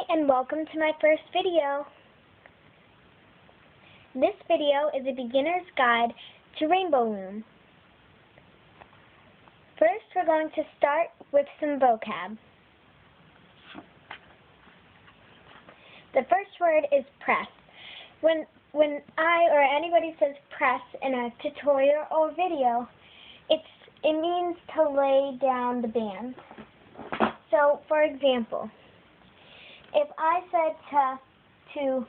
Hi, and welcome to my first video. This video is a beginner's guide to Rainbow Loom. First, we're going to start with some vocab. The first word is press. When I or anybody says press in a tutorial or video, it means to lay down the band. So, for example, if I said to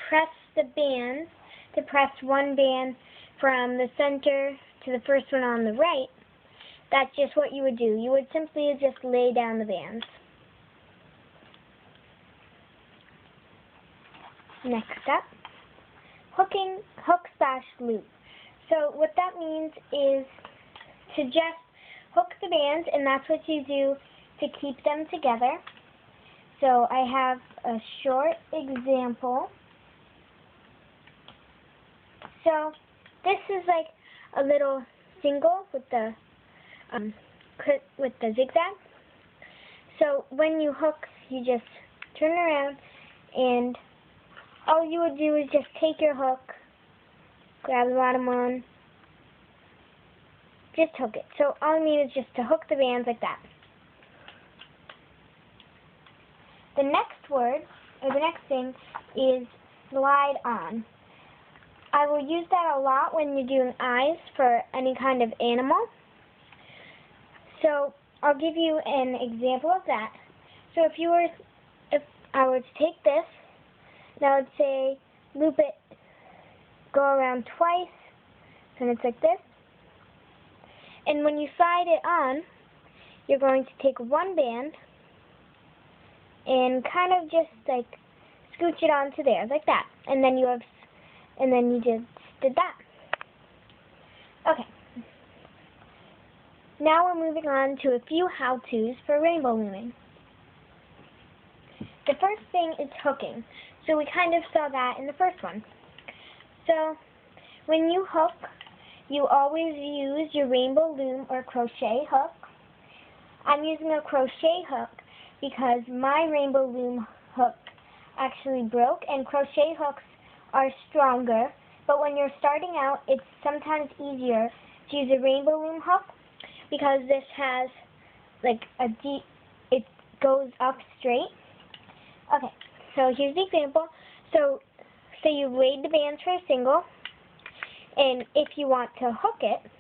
press the bands, to press one band from the center to the first one on the right, that's just what you would do. You would simply just lay down the bands. Next up, hooking, hook/loop. So what that means is to just hook the bands, and that's what you do to keep them together. So I have a short example. So this is like a little single with the zigzag. So when you hook, you just turn around, and all you would do is just take your hook, grab the bottom one, just hook it. So all I mean is just to hook the bands like that. The next word, or the next thing, is slide on. I will use that a lot when you're doing eyes for any kind of animal. So I'll give you an example of that. So if I were to take this, and I would say loop it, go around twice, and it's like this. And when you slide it on, you're going to take one band and kind of just like scooch it onto there, like that. And then you just did that. Okay. Now we're moving on to a few how-tos for rainbow looming. The first thing is hooking. So we kind of saw that in the first one. So when you hook, you always use your rainbow loom or crochet hook. I'm using a crochet hook because my rainbow loom hook actually broke, and crochet hooks are stronger, but when you're starting out, it's sometimes easier to use a rainbow loom hook because this has like it goes up straight. Okay, so here's the example. So say you laid the bands for a single, and if you want to hook it,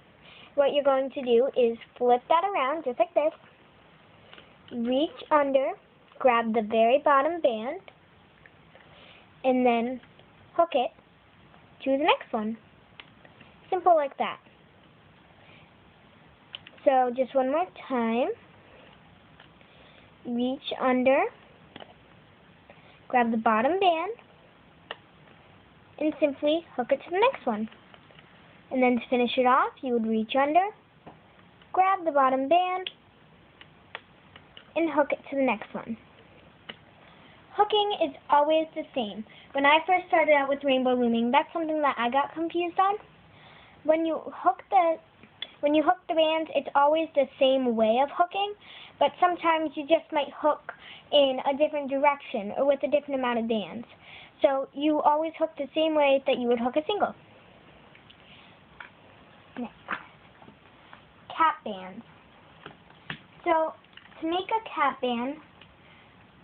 what you're going to do is flip that around just like this, reach under, grab the very bottom band, and then hook it to the next one. Simple like that. So just one more time. Reach under, grab the bottom band, and simply hook it to the next one. And then to finish it off, you would reach under, grab the bottom band, and hook it to the next one. Hooking is always the same. When I first started out with rainbow looming, that's something that I got confused on. When you hook the bands, it's always the same way of hooking, but sometimes you just might hook in a different direction or with a different amount of bands. So you always hook the same way that you would hook a single. Next, cap bands. So to make a cap band,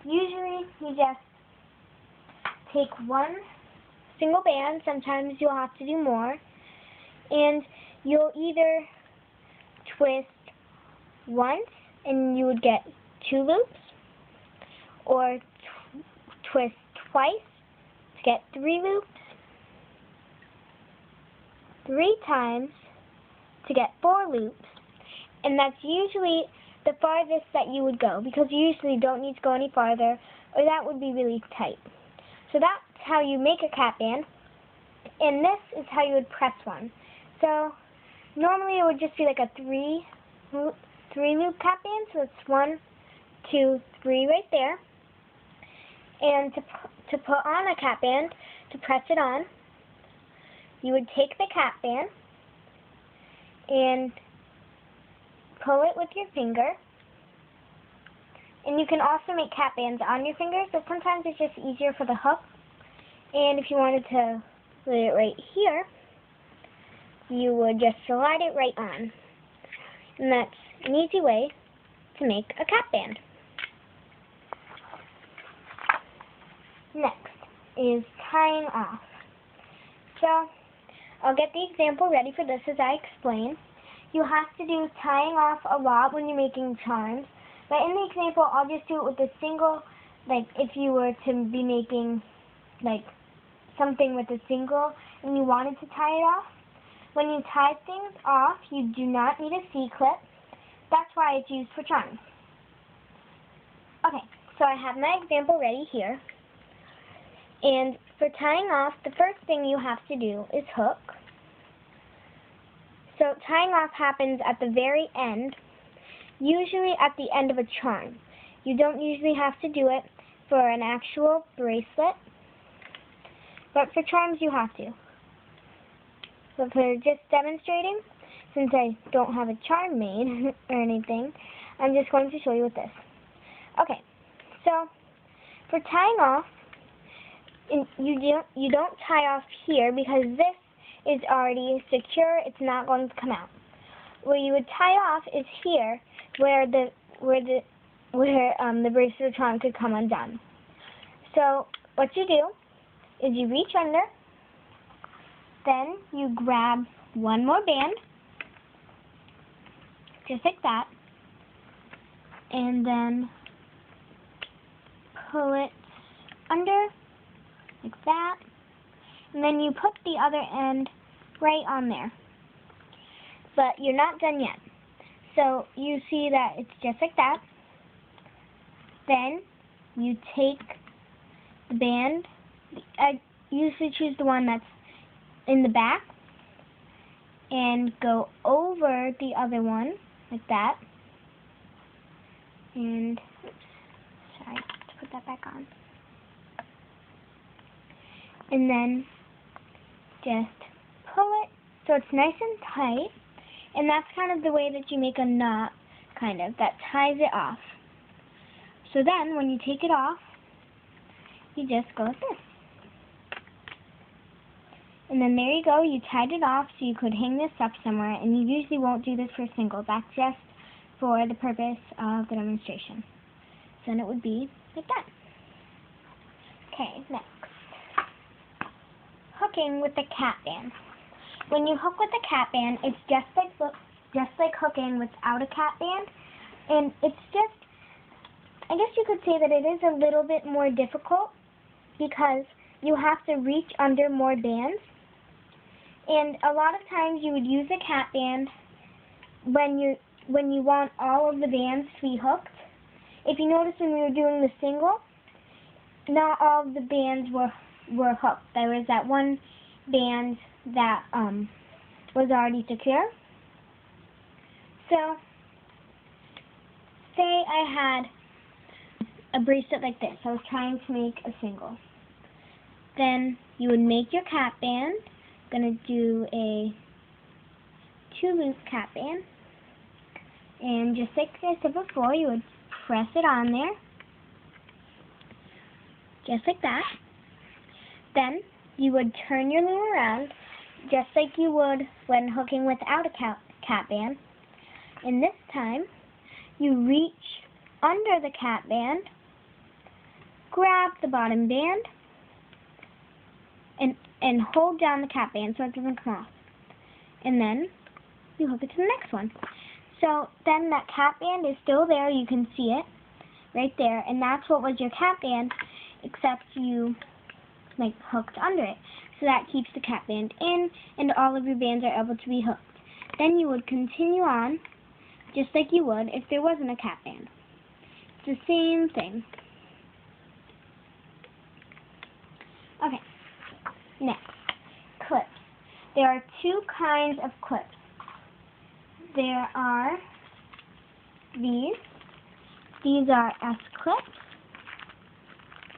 usually you just take one single band, sometimes you'll have to do more, and you'll either twist once and you would get 2 loops, or twist twice to get 3 loops, 3 times to get 4 loops, and that's usually the farthest that you would go, because you usually don't need to go any farther, or that would be really tight. So that's how you make a cap band, and this is how you would press one. So normally it would just be like a 3 loop cap band, so it's 1, 2, 3 right there. And to put on a cap band, to press it on, you would take the cap band and pull it with your finger, And you can also make cap bands on your fingers, but sometimes it's just easier for the hook. And if you wanted to put it right here, you would just slide it right on. And that's an easy way to make a cap band. Next is tying off. So I'll get the example ready for this as I explain. You have to do tying off a lot when you're making charms. But in the example, I'll just do it with a single, like if you were to be making like something with a single and you wanted to tie it off. When you tie things off, you do not need a C-clip. That's why it's used for charms. Okay, so I have my example ready here. And for tying off, the first thing you have to do is hook. So tying off happens at the very end, usually at the end of a charm. You don't usually have to do it for an actual bracelet, but for charms you have to. But for just demonstrating, since I don't have a charm made or anything, I'm just going to show you with this. Okay, so for tying off, you don't tie off here because this is already secure. It's not going to come out. Where you would tie off is here, where the bracelet or charm could come undone. So what you do is you reach under, then you grab one more band, just like that, and then pull it under, like that, and then you put the other end right on there. But you're not done yet. So you see that it's just like that. Then you take the band. I usually choose the one that's in the back and go over the other one like that. And oops, sorry, to put that back on. And then just pull it so it's nice and tight. And that's kind of the way that you make a knot, kind of, that ties it off. So then, when you take it off, you just go like this. And then there you go, you tied it off so you could hang this up somewhere, and you usually won't do this for a single. That's just for the purpose of the demonstration. So then it would be like that. Okay, next. Hooking with the cap band. When you hook with a cap band, it's just like hooking without a cap band, and it's just, I guess you could say that it is a little bit more difficult because you have to reach under more bands, and a lot of times you would use a cap band when you want all of the bands to be hooked. If you notice when we were doing the single, not all of the bands were hooked. There was that one band that was already secure. So, say I had a bracelet like this. I was trying to make a single. Then you would make your cap band. Gonna do a 2-loop cap band. And just like I said before, you would press it on there. Just like that. Then you would turn your loom around just like you would when hooking without a cap band. And this time, you reach under the cap band, grab the bottom band, and hold down the cap band so it doesn't come off. And then you hook it to the next one. So then that cap band is still there. You can see it right there. And that's what was your cap band, except you hooked under it. So that keeps the cap band in, and all of your bands are able to be hooked. Then you would continue on, just like you would if there wasn't a cap band. It's the same thing. Okay, next, clips. There are 2 kinds of clips. There are these. These are S-clips.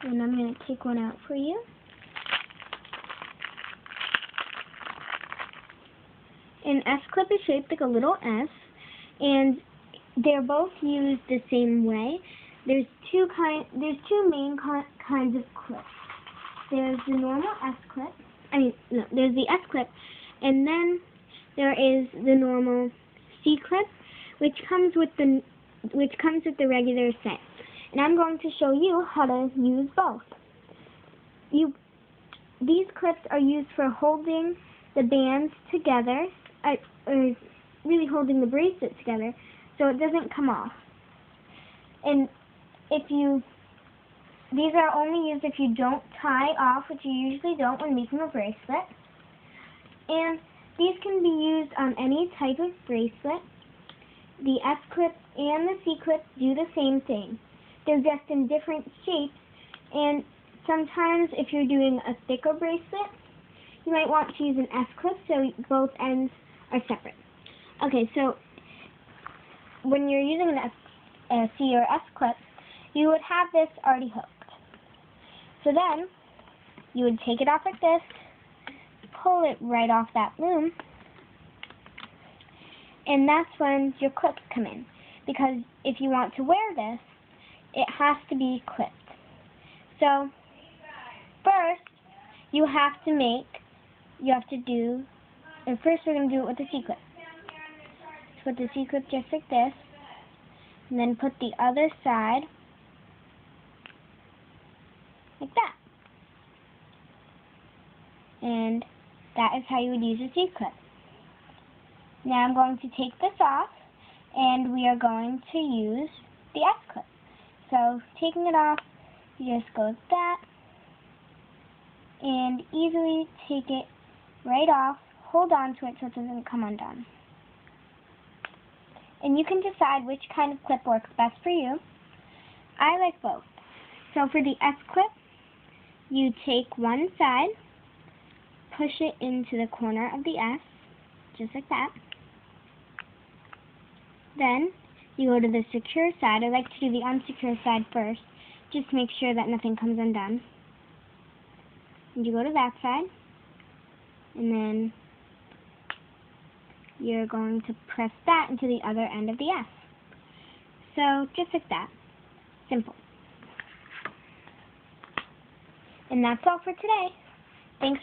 And I'm going to take one out for you. An S-clip is shaped like a little S, and they're both used the same way. there's two main kinds of clips. There's the normal S clip. There's the S clip, and then there is the normal C clip, which comes with the regular set. And I'm going to show you how to use both. These clips are used for holding the bands together, or really holding the bracelet together, so it doesn't come off. And these are only used if you don't tie off, which you usually don't when making a bracelet. And these can be used on any type of bracelet. The S clip and the C clip do the same thing. They're just in different shapes, and sometimes if you're doing a thicker bracelet, you might want to use an S clip so both ends are separate. Okay, so when you're using a C or S clip, you would have this already hooked. So then, you would take it off like this, pull it right off that loom, and that's when your clips come in. Because if you want to wear this, it has to be clipped. So, first, first we're going to do it with the C clip. So put the C clip just like this, and then put the other side like that. And that is how you would use a C clip. Now I'm going to take this off, and we are going to use the S clip. So taking it off, you just go like that, and easily take it right off, hold on to it so it doesn't come undone. And you can decide which kind of clip works best for you. I like both. So for the S clip, you take one side, push it into the corner of the S, just like that. Then you go to the secure side. I like to do the unsecure side first, just to make sure that nothing comes undone. And you go to that side, and then you're going to press that into the other end of the S. So just like that. Simple. And that's all for today. Thanks.